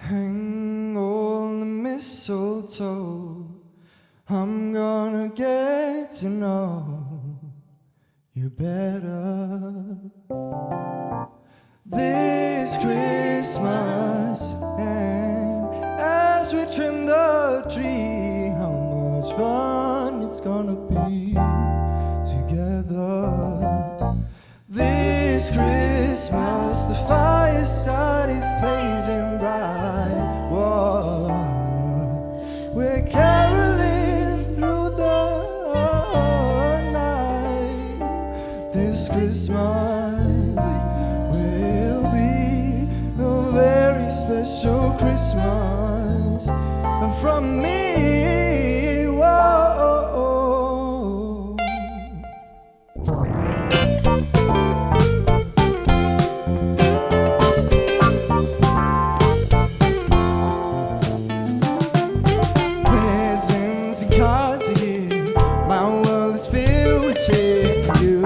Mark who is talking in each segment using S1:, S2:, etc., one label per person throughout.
S1: Hang on the mistletoe. I'm gonna get to know you better this Christmas. And as we trim the tree, how much fun it's gonna be together. This Christmas, the fireside is blazing bright. Whoa. We're caroling through the night. This Christmas will be a very special Christmas from me. Whoa. Presents and cards are here. My world is filled with cheer and you.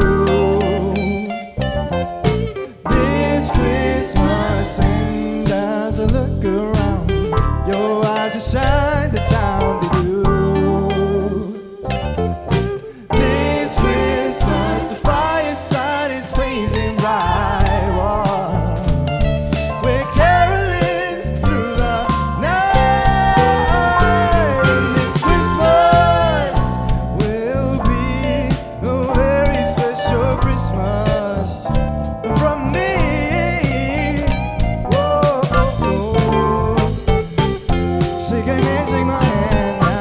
S1: This Christmas, and as I look around, your eyes are shine the town to do. This Christmas, the fireside is blazing bright. Whoa. We're caroling through the night. This Christmas will be a very special Christmas from me. Whoa. Shake your hand, shake my hand now.